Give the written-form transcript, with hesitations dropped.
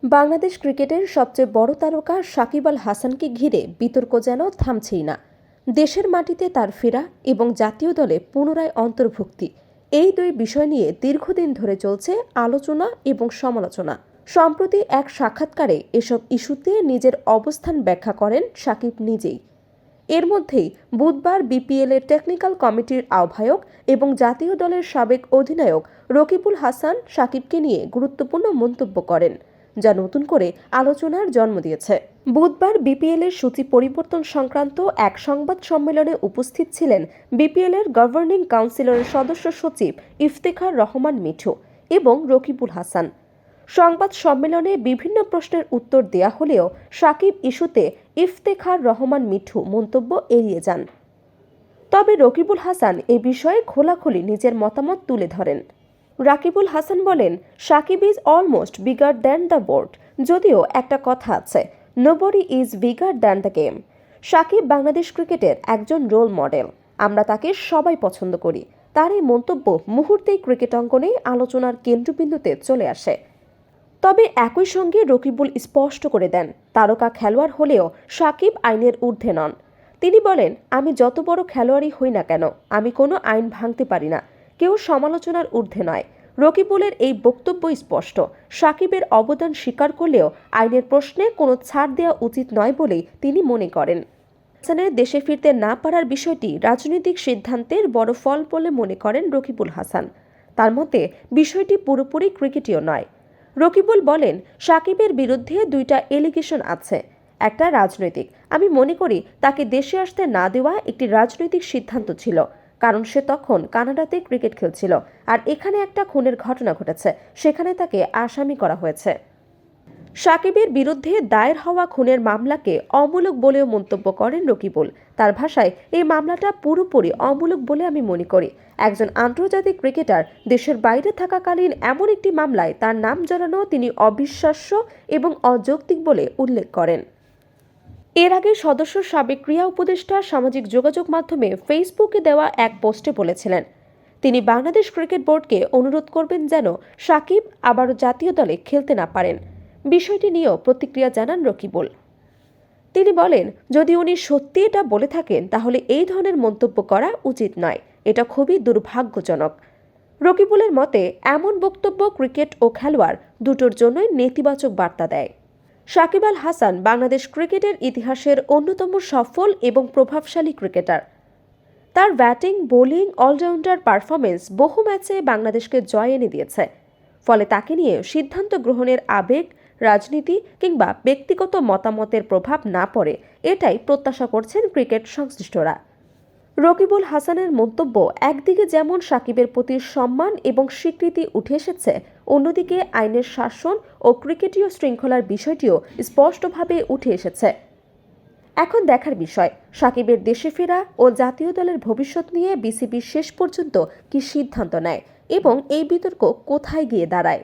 বাংলাদেশ ক্রিকেটের সবচেয়ে বড় তারকা সাকিব আল হাসানকে ঘিরে বিতর্ক যেন থামছেই না। দেশের মাটিতে তার ফেরা এবং জাতীয় দলে পুনরায় অন্তর্ভুক্তি, এই দুই বিষয় নিয়ে দীর্ঘদিন ধরে চলছে আলোচনা এবং সমালোচনা। সম্প্রতি এক সাক্ষাৎকারে এসব ইস্যুতে নিজের অবস্থান ব্যাখ্যা করেন সাকিব নিজেই। এর মধ্যেই বুধবার বিপিএলের টেকনিক্যাল কমিটির আহ্বায়ক এবং জাতীয় দলের সাবেক অধিনায়ক রকিবুল হাসান সাকিবকে নিয়ে গুরুত্বপূর্ণ মন্তব্য করেন, যা নতুন করে আলোচনার জন্ম দিয়েছে। বুধবার বিপিএলের সূচি পরিবর্তন সংক্রান্ত এক সংবাদ সম্মেলনে উপস্থিত ছিলেন বিপিএলের গভর্নিং কাউন্সিলের সদস্য সচিব ইফতেখার রহমান মিঠু এবং রকিবুল হাসান। সংবাদ সম্মেলনে বিভিন্ন প্রশ্নের উত্তর দেয়া হলেও সাকিব ইস্যুতে ইফতেখার রহমান মিঠু মন্তব্য এড়িয়ে যান। তবে রকিবুল হাসান এ বিষয়ে খোলাখুলি নিজের মতামত তুলে ধরেন। রাকিবুল হাসান বলেন, Shakib is almost bigger than the board. যদিও একটা কথা আছে, nobody is bigger than the game. Shakib Bangladesh ক্রিকেটের একজন রোল মডেল, আমরা তাকে সবাই পছন্দ করি। তার এই মন্তব্য মুহূর্তেই ক্রিকেট অঙ্গনে আলোচনার কেন্দ্রবিন্দুতে চলে আসে। তবে একই সঙ্গে রকিবুল স্পষ্ট করে দেন, তারকা খেলোয়াড় হলেও সাকিব আইনের ঊর্ধ্বে নন। তিনি বলেন, আমি যত বড় খেলোয়াড়ই হই না কেন, আমি কোনো আইন ভাঙতে পারি না, কেউ সমালোচনার ঊর্ধ্বে নয়। রকিবুলের এই বক্তব্য স্পষ্ট, সাকিবের অবদান স্বীকার করলেও আইনের প্রশ্নে কোনো ছাড় দেওয়া উচিত নয় বলেই তিনি মনে করেন। হাসানের দেশে ফিরতে না পারার বিষয়টি রাজনৈতিক সিদ্ধান্তের বড় ফল বলে মনে করেন রকিবুল হাসান। তার মতে বিষয়টি পুরোপুরি ক্রিকেটীয় নয়। রকিবুল বলেন, সাকিবের বিরুদ্ধে দুইটা এলিগেশন আছে, একটা রাজনৈতিক। আমি মনে করি তাকে দেশে আসতে না দেওয়া একটি রাজনৈতিক সিদ্ধান্ত ছিল, কারণ সে তখন কানাডাতে ক্রিকেট খেলছিল, আর এখানে একটা খুনের ঘটনা ঘটেছে, সেখানে তাকে আসামি করা হয়েছে। সাকিবের বিরুদ্ধে দায়ের হওয়া খুনের মামলাকে অমূলক বলেও মন্তব্য করেন রকিবুল। তার ভাষায়, এই মামলাটা পুরোপুরি অমূলক বলে আমি মনে করি। একজন আন্তর্জাতিক ক্রিকেটার দেশের বাইরে থাকাকালীন এমন একটি মামলায় তার নাম জড়ানো তিনি অবিশ্বাস্য এবং অযৌক্তিক বলে উল্লেখ করেন। এর আগে সদস্য সাবেক ক্রীড়া উপদেষ্টা সামাজিক যোগাযোগ মাধ্যমে ফেসবুকে দেওয়া এক পোস্টে বলেছিলেন, তিনি বাংলাদেশ ক্রিকেট বোর্ডকে অনুরোধ করবেন যেন সাকিব আবারও জাতীয় দলে খেলতে না পারেন। বিষয়টি নিয়েও প্রতিক্রিয়া জানান রকিবুল। তিনি বলেন, যদি উনি সত্যি এটা বলে থাকেন তাহলে এই ধরনের মন্তব্য করা উচিত নয়, এটা খুবই দুর্ভাগ্যজনক। রকিবুলের মতে এমন বক্তব্য ক্রিকেট ও খেলোয়াড় দুটোর জন্যই নেতিবাচক বার্তা দেয়। সাকিব আল হাসান বাংলাদেশ ক্রিকেটের ইতিহাসের অন্যতম সফল এবং প্রভাবশালী ক্রিকেটার। তার ব্যাটিং, বোলিং, অলরাউন্ডার পারফরমেন্স বহু ম্যাচে বাংলাদেশকে জয় এনে দিয়েছে। ফলে তাকে নিয়ে সিদ্ধান্ত গ্রহণের আবেগ, রাজনীতি কিংবা ব্যক্তিগত মতামতের প্রভাব না পড়ে, এটাই প্রত্যাশা করছেন ক্রিকেট সংশ্লিষ্টরা। রকিবুল হাসানের মন্তব্য একদিকে যেমন সাকিবের প্রতি সম্মান এবং স্বীকৃতি উঠে এসেছে, অন্যদিকে আইনের শাসন ও ক্রিকেটীয় শৃঙ্খলার বিষয়টিও স্পষ্টভাবে উঠে এসেছে। এখন দেখার বিষয়, সাকিবের দেশে ফেরা ও জাতীয় দলের ভবিষ্যৎ নিয়ে বিসিবি শেষ পর্যন্ত কি সিদ্ধান্ত নেয় এবং এই বিতর্ক কোথায় গিয়ে দাঁড়ায়।